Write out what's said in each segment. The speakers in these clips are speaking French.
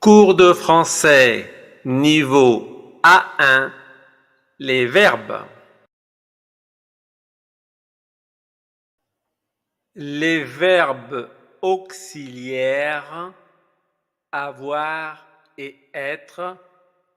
Cours de français niveau A1, les verbes. Les verbes auxiliaires avoir et être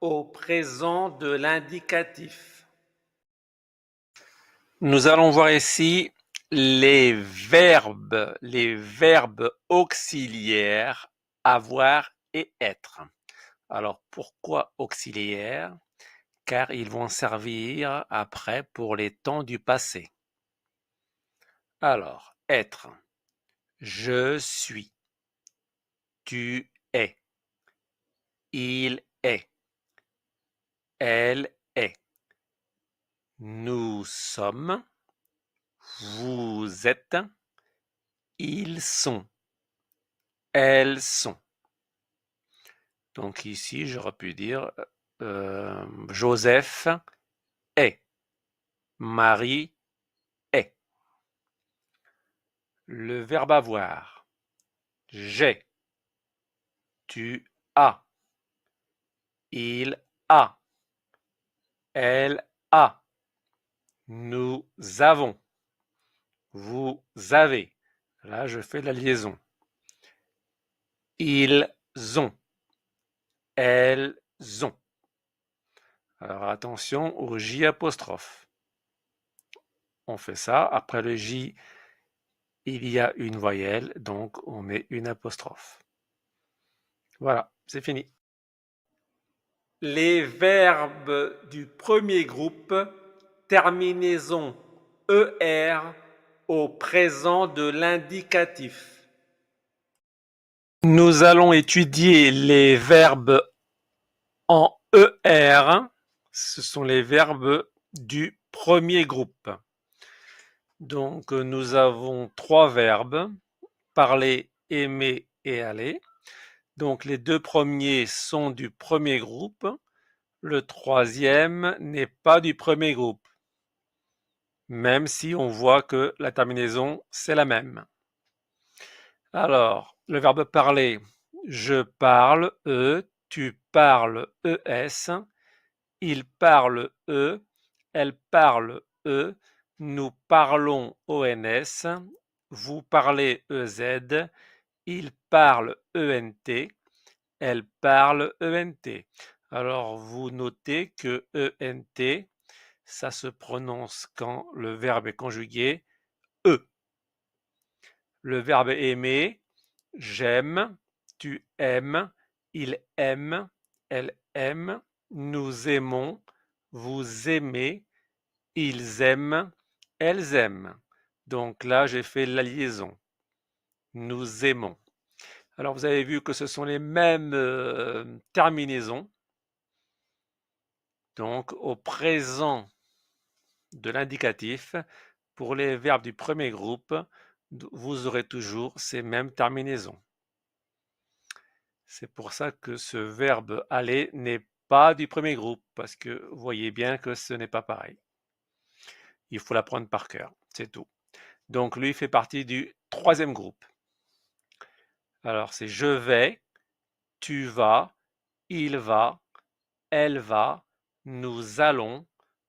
au présent de l'indicatif. Nous allons voir ici les verbes auxiliaires avoir et être. Alors pourquoi auxiliaires? Car ils vont servir après pour les temps du passé. Alors, être. Je suis. Tu es. Il est. Elle est. Nous sommes. Vous êtes. Ils sont. Elles sont. Donc ici, j'aurais pu dire Joseph est. Marie est. Le verbe avoir. J'ai. Tu as. Il a. Elle a. Nous avons. Vous avez. Là, je fais la liaison. Ils ont. Elles ont. Alors attention au J apostrophe. On fait ça. Après le J, il y a une voyelle, donc on met une apostrophe. Voilà, c'est fini. Les verbes du premier groupe, terminaison ER au présent de l'indicatif. Nous allons étudier les verbes en ER. Ce sont les verbes du premier groupe. Donc nous avons trois verbes, parler, aimer et aller. Donc les deux premiers sont du premier groupe. Le troisième n'est pas du premier groupe, même si on voit que la terminaison, c'est la même. Alors, le verbe parler, je parle, tu parles, es, il parle, elle parle, nous parlons, ons, vous parlez, ez, il parle, ent, elle parle, ent. Alors, vous notez que ent, ça se prononce quand le verbe est conjugué e. Le verbe aimer, j'aime, tu aimes, il aime, elle aime, nous aimons, vous aimez, ils aiment, elles aiment. Donc là, j'ai fait la liaison. Nous aimons. Alors vous avez vu que ce sont les mêmes terminaisons. Donc au présent de l'indicatif, pour les verbes du premier groupe, vous aurez toujours ces mêmes terminaisons. C'est pour ça que ce verbe aller n'est pas du premier groupe, parce que vous voyez bien que ce n'est pas pareil. Il faut l'apprendre par cœur, c'est tout. Donc lui fait partie du troisième groupe. Alors c'est je vais, tu vas, il va, elle va, nous allons,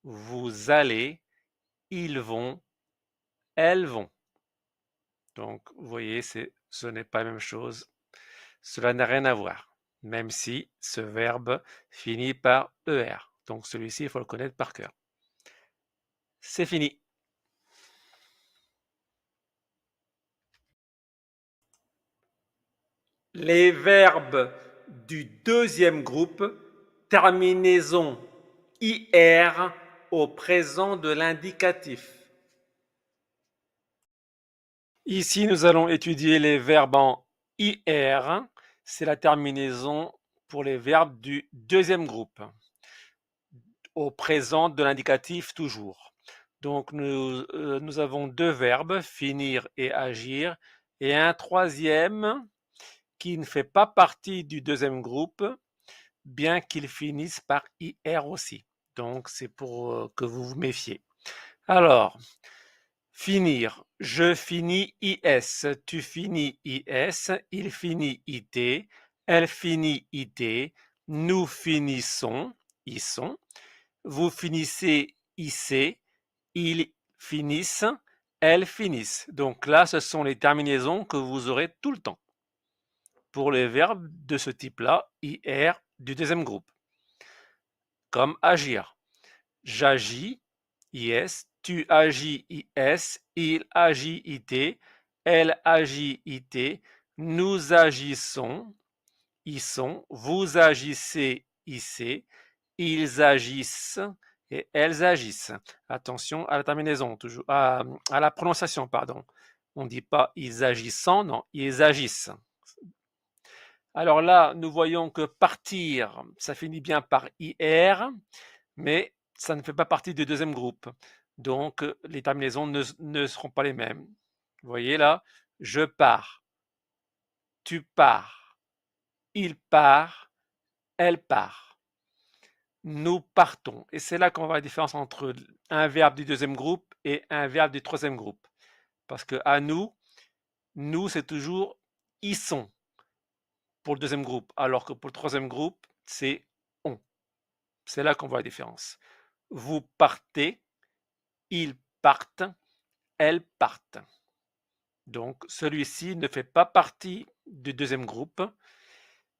vous allez, ils vont, elles vont. Donc vous voyez, ce n'est pas la même chose. Cela n'a rien à voir, même si ce verbe finit par ER. Donc celui-ci, il faut le connaître par cœur. C'est fini. Les verbes du deuxième groupe, terminaison IR au présent de l'indicatif. Ici, nous allons étudier les verbes en IR. C'est la terminaison pour les verbes du deuxième groupe, au présent de l'indicatif toujours. Donc, nous avons deux verbes, finir et agir, et un troisième qui ne fait pas partie du deuxième groupe, bien qu'il finisse par IR aussi. Donc, c'est pour que vous vous méfiez. Alors, finir. Je finis IS, tu finis IS, il finit IT, Elle finit id, nous finissons, ils sont, vous finissez ic, ils finissent, elles finissent. Donc là, ce sont les terminaisons que vous aurez tout le temps pour les verbes de ce type-là, IR du deuxième groupe. Comme agir. J'agis, IS, tu agis, IS, il agit, IT, elle agit, IT, nous agissons, ils sont, vous agissez, IC, ils agissent et elles agissent. Attention à la terminaison, toujours à la prononciation, pardon. On ne dit pas ils agissant, non, ils agissent. Alors là, nous voyons que partir, ça finit bien par IR, mais ça ne fait pas partie du deuxième groupe. Donc, les terminaisons ne seront pas les mêmes. Vous voyez là, je pars, tu pars, il part, elle part. Nous partons. Et c'est là qu'on voit la différence entre un verbe du deuxième groupe et un verbe du troisième groupe. Parce que à nous c'est toujours ils sont pour le deuxième groupe, alors que pour le troisième groupe, c'est on. C'est là qu'on voit la différence. Vous partez, ils partent, elles partent. Donc celui-ci ne fait pas partie du deuxième groupe,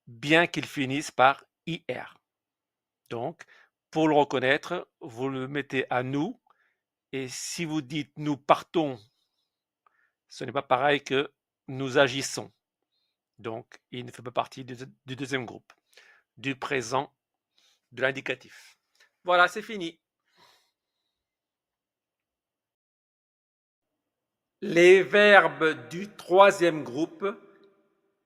bien qu'il finisse par IR. Donc, pour le reconnaître, vous le mettez à nous, et si vous dites nous partons, ce n'est pas pareil que nous agissons. Donc, il ne fait pas partie du deuxième groupe, du présent, de l'indicatif. Voilà, c'est fini. Les verbes du troisième groupe,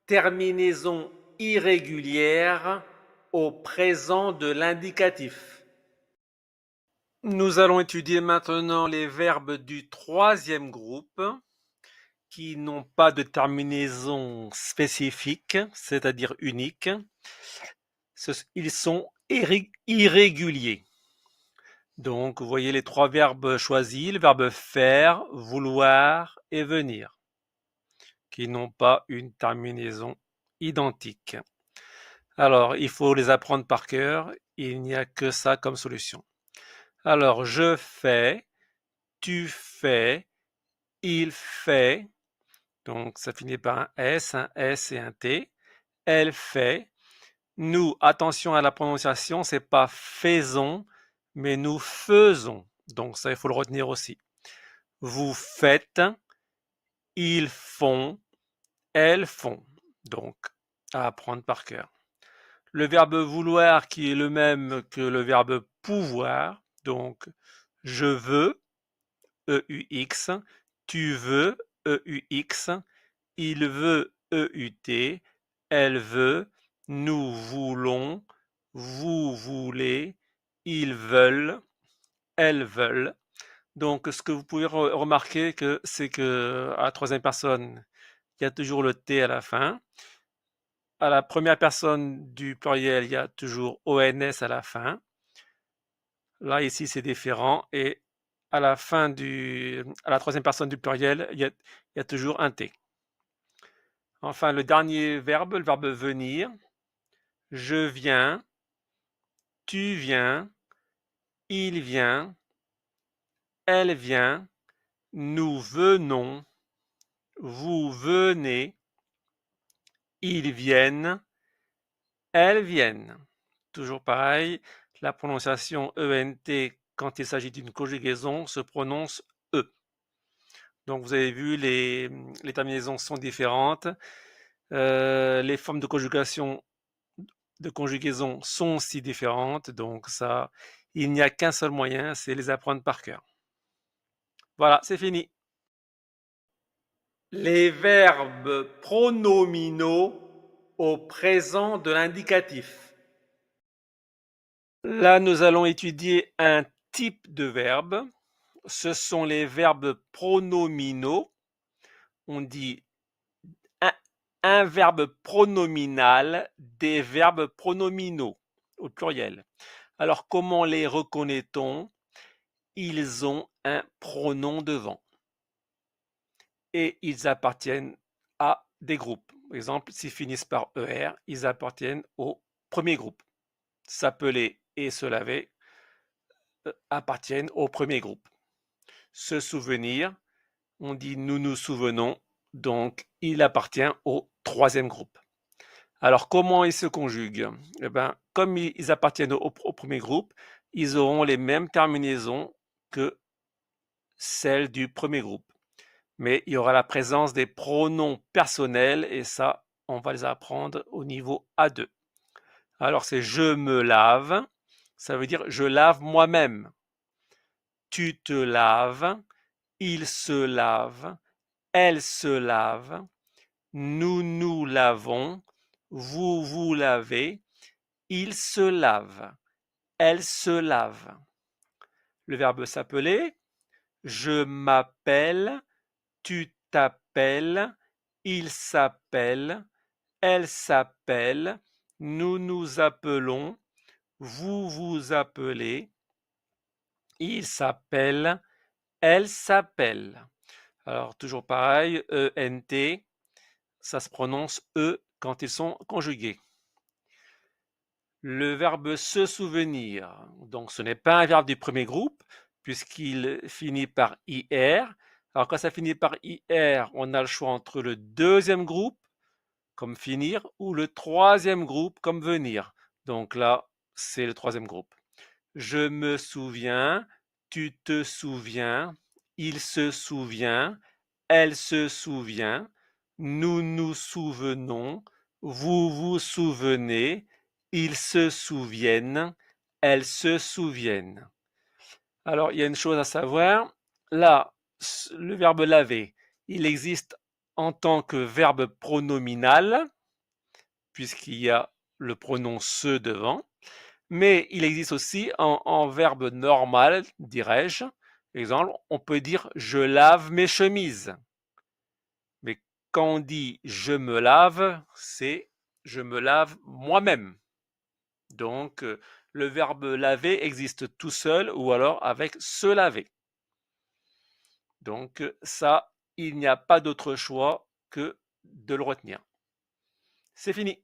terminaison irrégulière au présent de l'indicatif. Nous allons étudier maintenant les verbes du troisième groupe qui n'ont pas de terminaison spécifique, c'est-à-dire unique. Ils sont irréguliers. Donc, vous voyez les trois verbes choisis, le verbe faire, vouloir et venir, qui n'ont pas une terminaison identique. Alors, il faut les apprendre par cœur, il n'y a que ça comme solution. Alors, je fais, tu fais, il fait, donc ça finit par un S et un T. Elle fait. Nous, attention à la prononciation, c'est pas faisons, mais nous faisons. Donc ça, il faut le retenir aussi. Vous faites, ils font, elles font. Donc, à apprendre par cœur. Le verbe vouloir qui est le même que le verbe pouvoir. Donc, je veux, EUX, tu veux, EUX, il veut, EUT, elle veut, nous voulons, vous voulez, ils veulent, elles veulent. Donc, ce que vous pouvez remarquer, c'est que à la troisième personne, il y a toujours le T à la fin. À la première personne du pluriel, il y a toujours ONS à la fin. Là, ici, c'est différent. Et à la troisième personne du pluriel, il y a toujours un T. Enfin, le dernier verbe, le verbe venir. Je viens, tu viens, il vient, elle vient, nous venons, vous venez, ils viennent, elles viennent. Toujours pareil, la prononciation ENT quand il s'agit d'une conjugaison se prononce E. Donc vous avez vu, les terminaisons sont différentes. Les formes de conjugaison sont aussi différentes. Donc ça, il n'y a qu'un seul moyen, c'est les apprendre par cœur. Voilà, c'est fini. Les verbes pronominaux au présent de l'indicatif. Là, nous allons étudier un type de verbe. Ce sont les verbes pronominaux. On dit un verbe pronominal, des verbes pronominaux au pluriel. Alors, comment les reconnaît-on? Ils ont un pronom devant. Et ils appartiennent à des groupes. Par exemple, s'ils finissent par ER, ils appartiennent au premier groupe. S'appeler et se laver appartiennent au premier groupe. Se souvenir, on dit nous nous souvenons, donc il appartient au troisième groupe. Alors comment ils se conjuguent? Eh ben, comme ils appartiennent au premier groupe, ils auront les mêmes terminaisons que celles du premier groupe. Mais il y aura la présence des pronoms personnels et ça, on va les apprendre au niveau A2. Alors c'est je me lave, ça veut dire je lave moi-même. Tu te laves, il se lave, elle se lave, nous nous lavons, vous vous lavez, il se lave, elle se lave. Le verbe s'appeler, je m'appelle, tu t'appelles, il s'appelle, elle s'appelle, nous nous appelons, vous vous appelez, il s'appelle, elle s'appelle. Alors toujours pareil, ENT, ça se prononce E quand ils sont conjugués. Le verbe se souvenir, donc ce n'est pas un verbe du premier groupe, puisqu'il finit par IR. Alors quand ça finit par IR, on a le choix entre le deuxième groupe, comme finir, ou le troisième groupe, comme venir. Donc là, c'est le troisième groupe. Je me souviens, tu te souviens, il se souvient, elle se souvient, nous nous souvenons, vous vous souvenez, ils se souviennent, elles se souviennent. Alors, il y a une chose à savoir. Là, le verbe laver, il existe en tant que verbe pronominal, puisqu'il y a le pronom se devant, mais il existe aussi en verbe normal, dirais-je. Exemple, on peut dire je lave mes chemises. Mais quand on dit je me lave, c'est je me lave moi-même. Donc, le verbe laver existe tout seul ou alors avec se laver. Donc, ça, il n'y a pas d'autre choix que de le retenir. C'est fini.